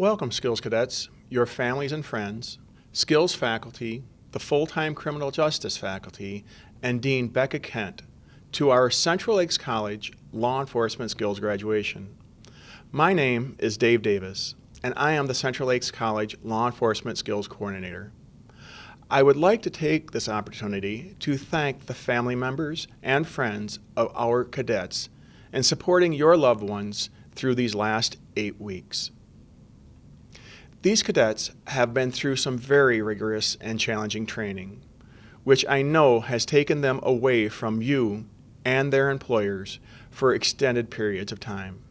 Welcome, Skills Cadets, your families and friends, Skills faculty, the full-time criminal justice faculty, and Dean Becca Kent to our Central Lakes College Law Enforcement Skills graduation. My name is Dave Davis, and I am the Central Lakes College Law Enforcement Skills Coordinator. I would like to take this opportunity to thank the family members and friends of our cadets in supporting your loved ones through these last 8 weeks. These cadets have been through some very rigorous and challenging training, which I know has taken them away from you and their employers for extended periods of time.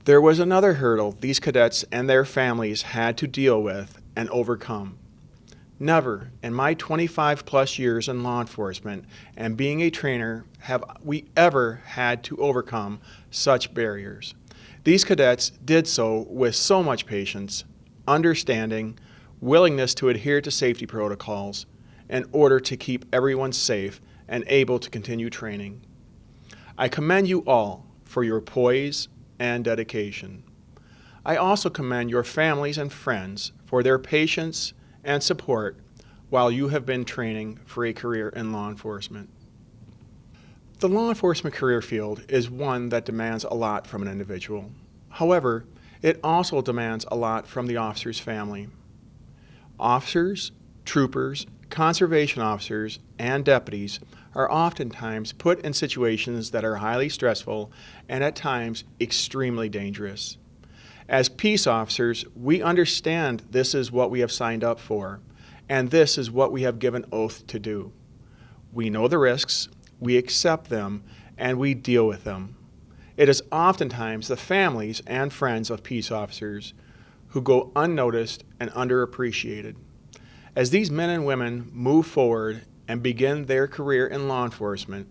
There was another hurdle these cadets and their families had to deal with and overcome. Never in my 25-plus years in law enforcement and being a trainer have we ever had to overcome such barriers. These cadets did so with so much patience, understanding, willingness to adhere to safety protocols in order to keep everyone safe and able to continue training. I commend you all for your poise and dedication. I also commend your families and friends for their patience and support while you have been training for a career in law enforcement. The law enforcement career field is one that demands a lot from an individual. However, it also demands a lot from the officer's family. Officers, troopers, conservation officers, and deputies are oftentimes put in situations that are highly stressful and at times extremely dangerous. As peace officers, we understand this is what we have signed up for, and this is what we have given oath to do. We know the risks, we accept them, and we deal with them. It is oftentimes the families and friends of peace officers who go unnoticed and underappreciated. As these men and women move forward and begin their career in law enforcement,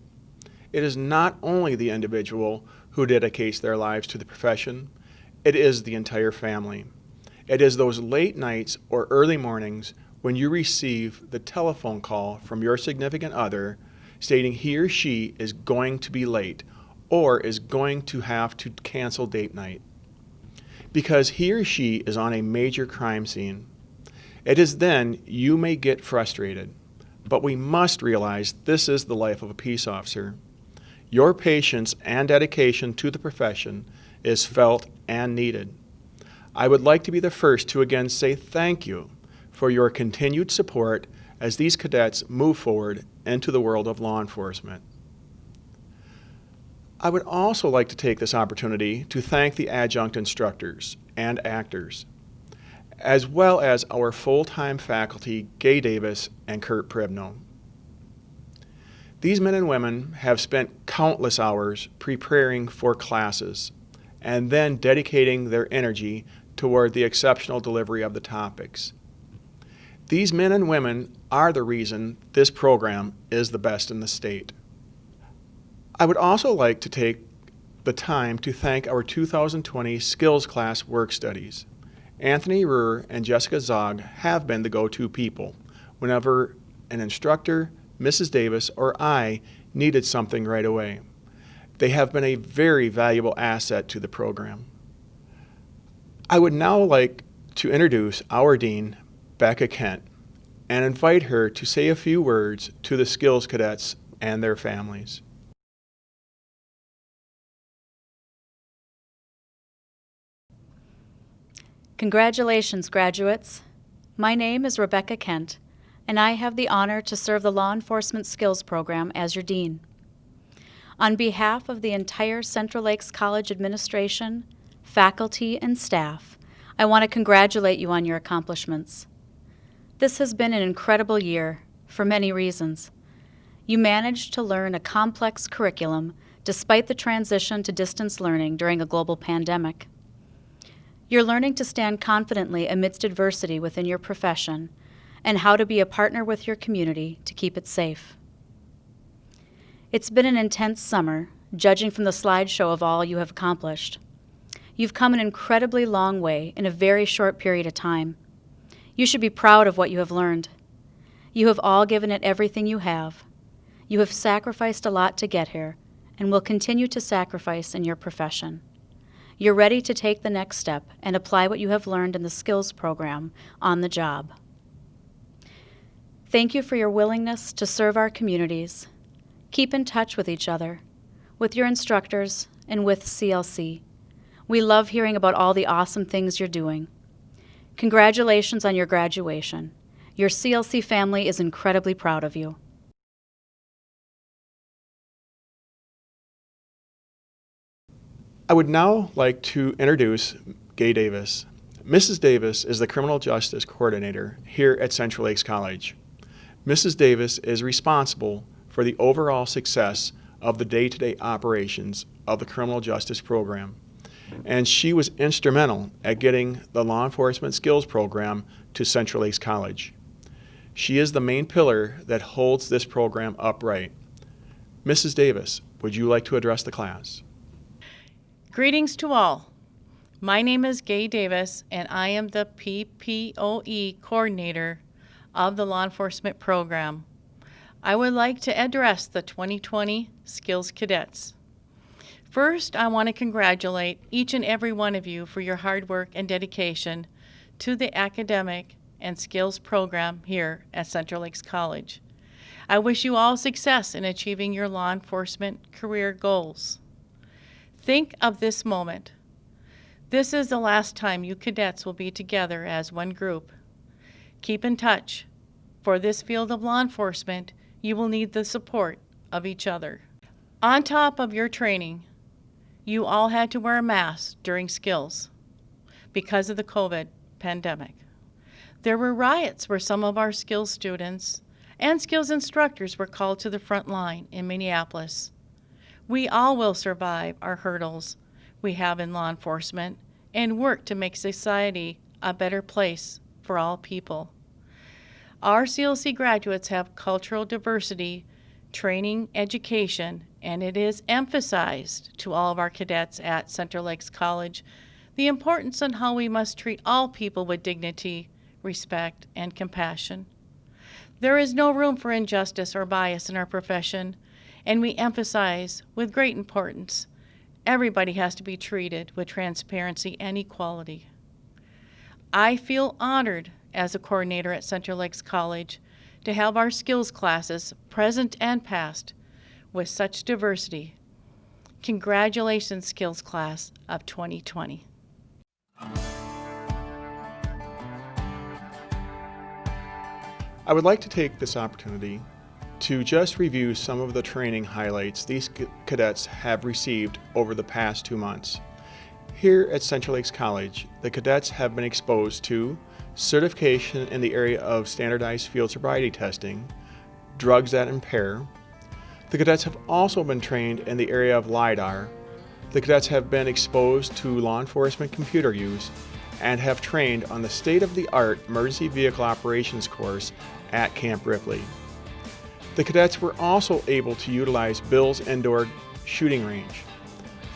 it is not only the individual who dedicates their lives to the profession, it is the entire family. It is those late nights or early mornings when you receive the telephone call from your significant other stating he or she is going to be late or is going to have to cancel date night because he or she is on a major crime scene. It is then you may get frustrated, but we must realize this is the life of a peace officer. Your patience and dedication to the profession is felt and needed. I would like to be the first to again say thank you for your continued support as these cadets move forward into the world of law enforcement. I would also like to take this opportunity to thank the adjunct instructors and actors, as well as our full-time faculty, Gay Davis and Kurt Pribno. These men and women have spent countless hours preparing for classes and then dedicating their energy toward the exceptional delivery of the topics. These men and women are the reason this program is the best in the state. I would also like to take the time to thank our 2020 Skills Class Work Studies. Anthony Ruhr and Jessica Zog have been the go-to people whenever an instructor, Mrs. Davis, or I needed something right away. They have been a very valuable asset to the program. I would now like to introduce our Dean, Becca Kent, and invite her to say a few words to the Skills Cadets and their families. Congratulations, graduates. My name is Rebecca Kent, and I have the honor to serve the Law Enforcement Skills Program as your Dean. On behalf of the entire Central Lakes College administration, faculty, and staff, I want to congratulate you on your accomplishments. This has been an incredible year for many reasons. You managed to learn a complex curriculum despite the transition to distance learning during a global pandemic. You're learning to stand confidently amidst adversity within your profession and how to be a partner with your community to keep it safe. It's been an intense summer, judging from the slideshow of all you have accomplished. You've come an incredibly long way in a very short period of time. You should be proud of what you have learned. You have all given it everything you have. You have sacrificed a lot to get here and will continue to sacrifice in your profession. You're ready to take the next step and apply what you have learned in the skills program on the job. Thank you for your willingness to serve our communities. Keep in touch with each other, with your instructors, and with CLC. We love hearing about all the awesome things you're doing. Congratulations on your graduation. Your CLC family is incredibly proud of you. I would now like to introduce Gay Davis. Mrs. Davis is the Criminal Justice Coordinator here at Central Lakes College. Mrs. Davis is responsible for the overall success of the day-to-day operations of the criminal justice program, and she was instrumental at getting the law enforcement skills program to Central Lakes College. She is the main pillar that holds this program upright. Mrs. Davis, would you like to address the class? Greetings to all. My name is Gay Davis, and I am the PPOE coordinator of the law enforcement program. I would like to address the 2020 Skills Cadets. First, I want to congratulate each and every one of you for your hard work and dedication to the academic and skills program here at Central Lakes College. I wish you all success in achieving your law enforcement career goals. Think of this moment. This is the last time you cadets will be together as one group. Keep in touch. For this field of law enforcement, you will need the support of each other. On top of your training, you all had to wear a mask during skills because of the COVID pandemic. There were riots where some of our skills students and skills instructors were called to the front line in Minneapolis. We all will survive our hurdles we have in law enforcement and work to make society a better place for all people. Our CLC graduates have cultural diversity, training, education, and it is emphasized to all of our cadets at Central Lakes College the importance on how we must treat all people with dignity, respect, and compassion. There is no room for injustice or bias in our profession, and we emphasize with great importance, everybody has to be treated with transparency and equality. I feel honored as a coordinator at Central Lakes College to have our skills classes, present and past, with such diversity. Congratulations, skills class of 2020. I would like to take this opportunity to just review some of the training highlights these cadets have received over the past 2 months. Here at Central Lakes College, the cadets have been exposed to certification in the area of standardized field sobriety testing, drugs that impair. The cadets have also been trained in the area of LIDAR. The cadets have been exposed to law enforcement computer use and have trained on the state-of-the-art emergency vehicle operations course at Camp Ripley. The cadets were also able to utilize Bill's indoor shooting range.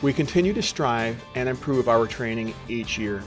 We continue to strive and improve our training each year.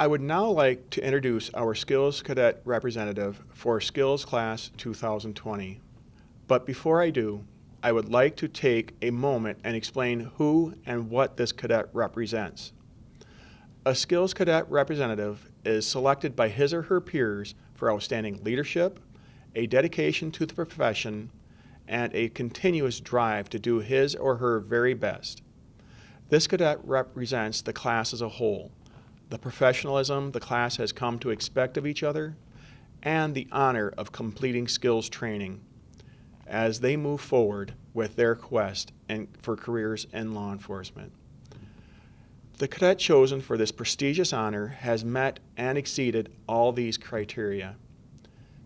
I would now like to introduce our Skills Cadet representative for Skills Class 2020. But before I do, I would like to take a moment and explain who and what this cadet represents. A Skills Cadet representative is selected by his or her peers for outstanding leadership, a dedication to the profession, and a continuous drive to do his or her very best. This cadet represents the class as a whole, the professionalism the class has come to expect of each other, and the honor of completing skills training as they move forward with their quest for careers in law enforcement. The cadet chosen for this prestigious honor has met and exceeded all these criteria.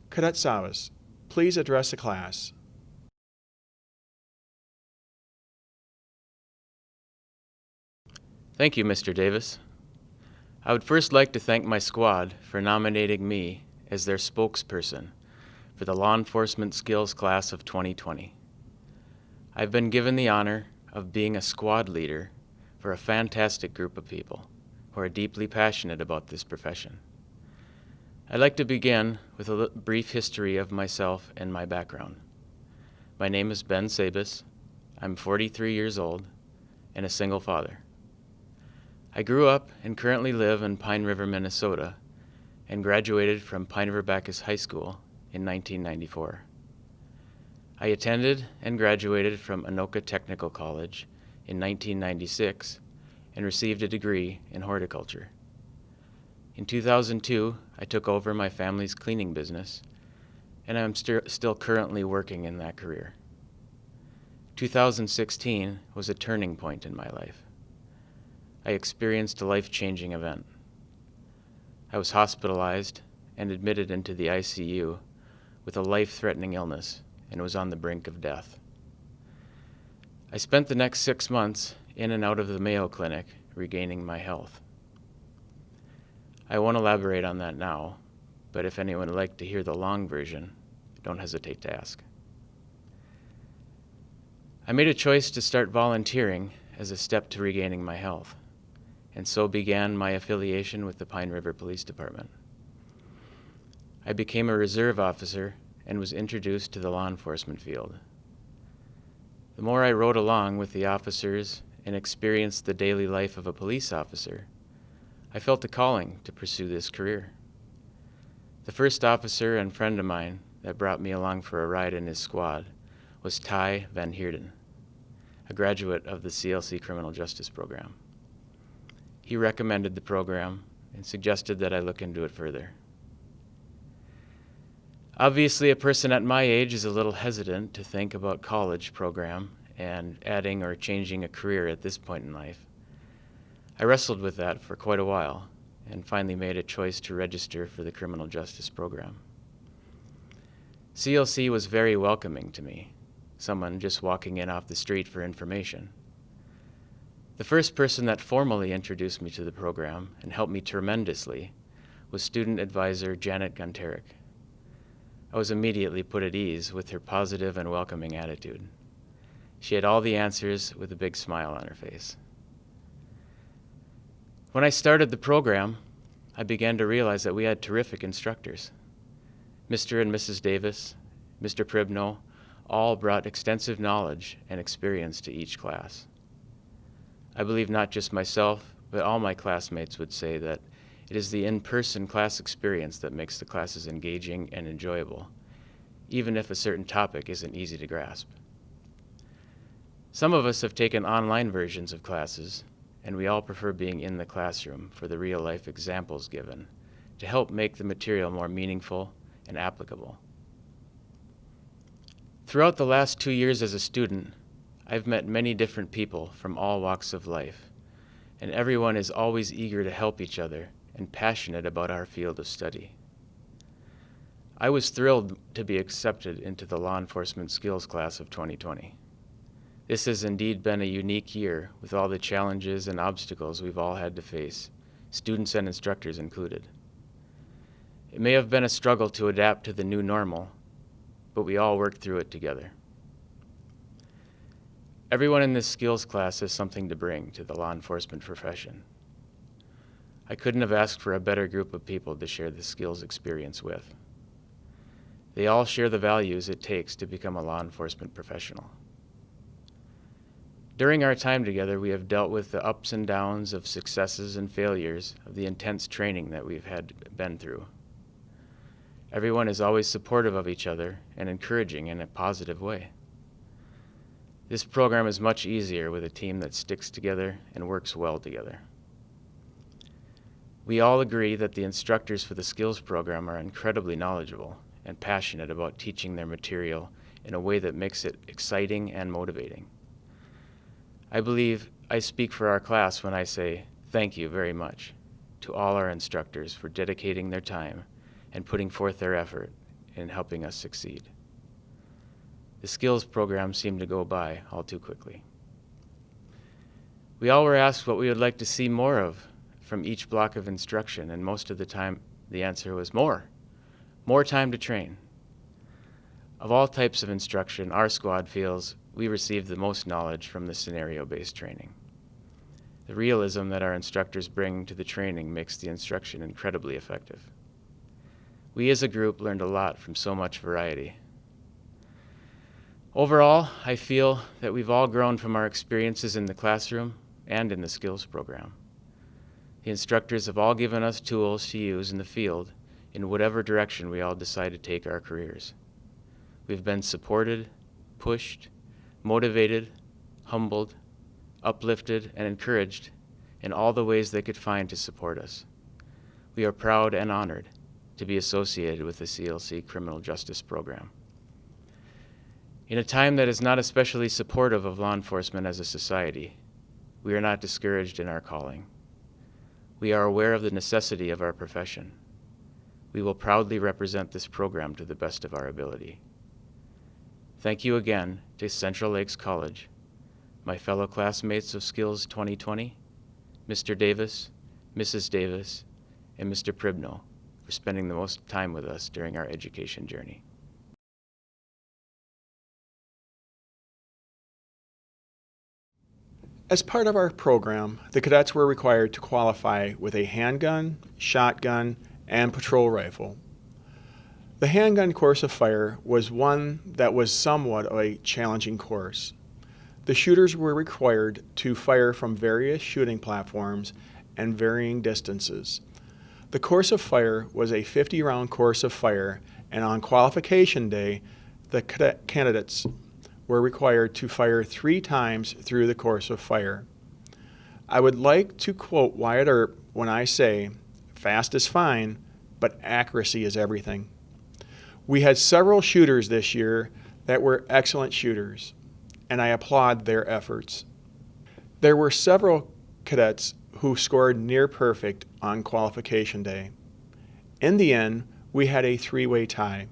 Cadet Savas, please address the class. Thank you, Mr. Davis. I would first like to thank my squad for nominating me as their spokesperson for the Law Enforcement Skills Class of 2020. I've been given the honor of being a squad leader for a fantastic group of people who are deeply passionate about this profession. I'd like to begin with a brief history of myself and my background. My name is Ben Sabis. I'm 43 years old and a single father. I grew up and currently live in Pine River, Minnesota, and graduated from Pine River Bacchus High School in 1994. I attended and graduated from Anoka Technical College in 1996 and received a degree in horticulture. In 2002, I took over my family's cleaning business, and I'm still currently working in that career. 2016 was a turning point in my life. I experienced a life-changing event. I was hospitalized and admitted into the ICU with a life-threatening illness and was on the brink of death. I spent the next 6 months in and out of the Mayo Clinic regaining my health. I won't elaborate on that now, but if anyone would like to hear the long version, don't hesitate to ask. I made a choice to start volunteering as a step to regaining my health, and so began my affiliation with the Pine River Police Department. I became a reserve officer and was introduced to the law enforcement field. The more I rode along with the officers and experienced the daily life of a police officer, I felt a calling to pursue this career. The first officer and friend of mine that brought me along for a ride in his squad was Ty Van Heerden, a graduate of the CLC Criminal Justice Program. He recommended the program and suggested that I look into it further. Obviously, a person at my age is a little hesitant to think about college program and adding or changing a career at this point in life. I wrestled with that for quite a while and finally made a choice to register for the criminal justice program. CLC was very welcoming to me, someone just walking in off the street for information. The first person that formally introduced me to the program and helped me tremendously was student advisor Janet Gunterick. I was immediately put at ease with her positive and welcoming attitude. She had all the answers with a big smile on her face. When I started the program, I began to realize that we had terrific instructors. Mr. and Mrs. Davis, Mr. Pribno, all brought extensive knowledge and experience to each class. I believe not just myself, but all my classmates would say that it is the in-person class experience that makes the classes engaging and enjoyable, even if a certain topic isn't easy to grasp. Some of us have taken online versions of classes, and we all prefer being in the classroom for the real-life examples given to help make the material more meaningful and applicable. Throughout the last 2 years as a student, I've met many different people from all walks of life, and everyone is always eager to help each other and passionate about our field of study. I was thrilled to be accepted into the Law Enforcement Skills Class of 2020. This has indeed been a unique year with all the challenges and obstacles we've all had to face, students and instructors included. It may have been a struggle to adapt to the new normal, but we all worked through it together. Everyone in this skills class has something to bring to the law enforcement profession. I couldn't have asked for a better group of people to share the skills experience with. They all share the values it takes to become a law enforcement professional. During our time together, we have dealt with the ups and downs of successes and failures of the intense training that we've been through. Everyone is always supportive of each other and encouraging in a positive way. This program is much easier with a team that sticks together and works well together. We all agree that the instructors for the skills program are incredibly knowledgeable and passionate about teaching their material in a way that makes it exciting and motivating. I believe I speak for our class when I say thank you very much to all our instructors for dedicating their time and putting forth their effort in helping us succeed. The skills program seemed to go by all too quickly. We all were asked what we would like to see more of from each block of instruction, and most of the time the answer was more time to train. Of all types of instruction, our squad feels we received the most knowledge from the scenario-based training. The realism that our instructors bring to the training makes the instruction incredibly effective. We as a group learned a lot from so much variety. Overall, I feel that we've all grown from our experiences in the classroom and in the skills program. The instructors have all given us tools to use in the field in whatever direction we all decide to take our careers. We've been supported, pushed, motivated, humbled, uplifted, and encouraged in all the ways they could find to support us. We are proud and honored to be associated with the CLC Criminal Justice Program. In a time that is not especially supportive of law enforcement as a society, we are not discouraged in our calling. We are aware of the necessity of our profession. We will proudly represent this program to the best of our ability. Thank you again to Central Lakes College, my fellow classmates of Skills 2020, Mr. Davis, Mrs. Davis, and Mr. Pribno for spending the most time with us during our education journey. As part of our program, the cadets were required to qualify with a handgun, shotgun, and patrol rifle. The handgun course of fire was one that was somewhat of a challenging course. The shooters were required to fire from various shooting platforms and varying distances. The course of fire was a 50-round course of fire, and on qualification day, the candidates were required to fire 3 times through the course of fire. I would like to quote Wyatt Earp when I say, "Fast is fine, but accuracy is everything." We had several shooters this year that were excellent shooters, and I applaud their efforts. There were several cadets who scored near perfect on qualification day. In the end, we had a 3-way tie.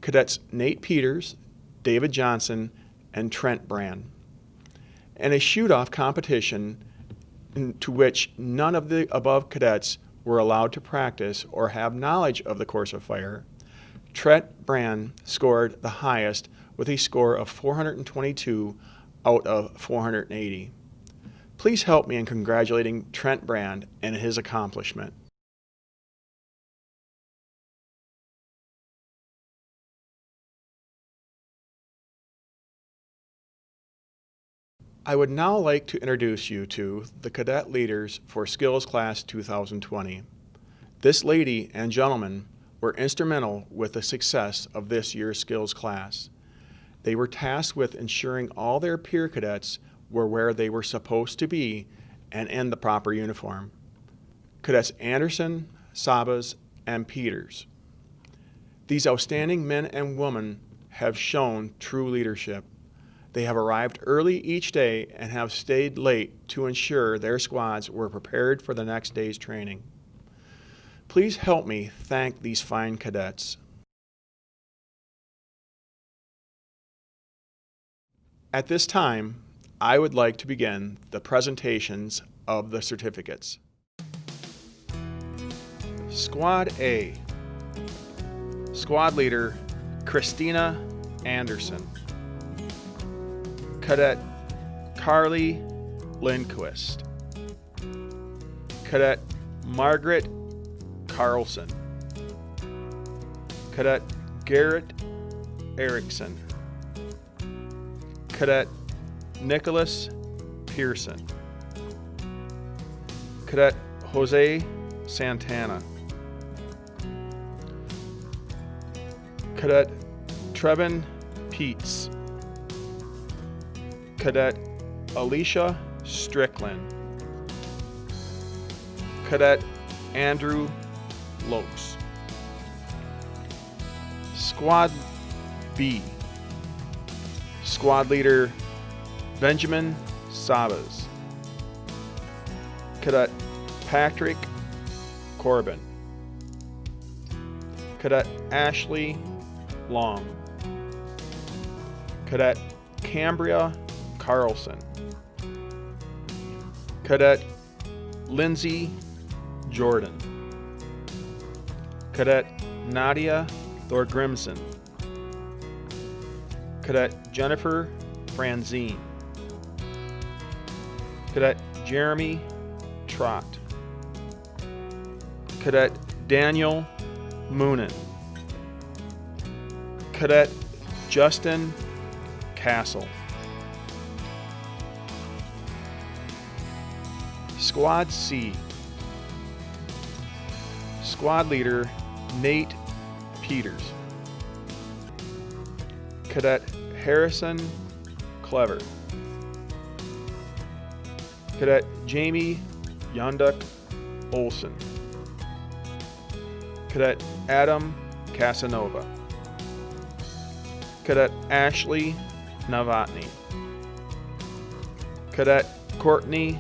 Cadets Nate Peters, David Johnson, and Trent Brand. And a shoot-off competition to which none of the above cadets were allowed to practice or have knowledge of the course of fire. Trent Brand scored the highest with a score of 422 out of 480. Please help me in congratulating Trent Brand and his accomplishment. I would now like to introduce you to the cadet leaders for Skills Class 2020. This lady and gentleman were instrumental with the success of this year's Skills Class. They were tasked with ensuring all their peer cadets were where they were supposed to be and in the proper uniform. Cadets Anderson, Sabas, and Peters. These outstanding men and women have shown true leadership. They have arrived early each day and have stayed late to ensure their squads were prepared for the next day's training. Please help me thank these fine cadets. At this time, I would like to begin the presentations of the certificates. Squad A. Squad Leader, Christina Anderson. Cadet Carly Lindquist. Cadet Margaret Carlson, Cadet Garrett Erickson, Cadet Nicholas Pearson, Cadet Jose Santana, Cadet Trevin Peets, Cadet Alicia Strickland, Cadet Andrew Lokes. Squad B, Squad Leader Benjamin Sabas, Cadet Patrick Corbin, Cadet Ashley Long, Cadet Cambria Carlson, Cadet Lindsay Jordan, Cadet Nadia Thorgrimson, Cadet Jennifer Franzine, Cadet Jeremy Trott, Cadet Daniel Moonen, Cadet Justin Castle. Squad C, Squad Leader Nate Peters, Cadet Harrison Clever, Cadet Jamie Yonduk Olson, Cadet Adam Casanova, Cadet Ashley Novotny, Cadet Courtney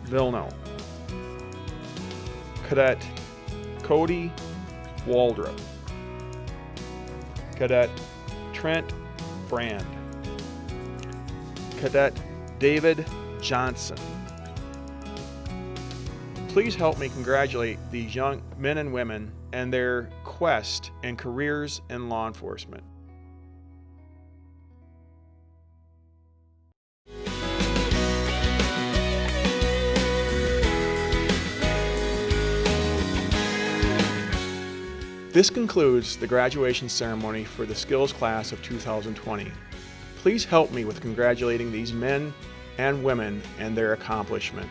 Vilno, Cadet Cody Waldrop, Cadet Trent Brand, Cadet David Johnson. Please help me congratulate these young men and women and their quest and careers in law enforcement. This concludes the graduation ceremony for the Skills Class of 2020. Please help me with congratulating these men and women and their accomplishment.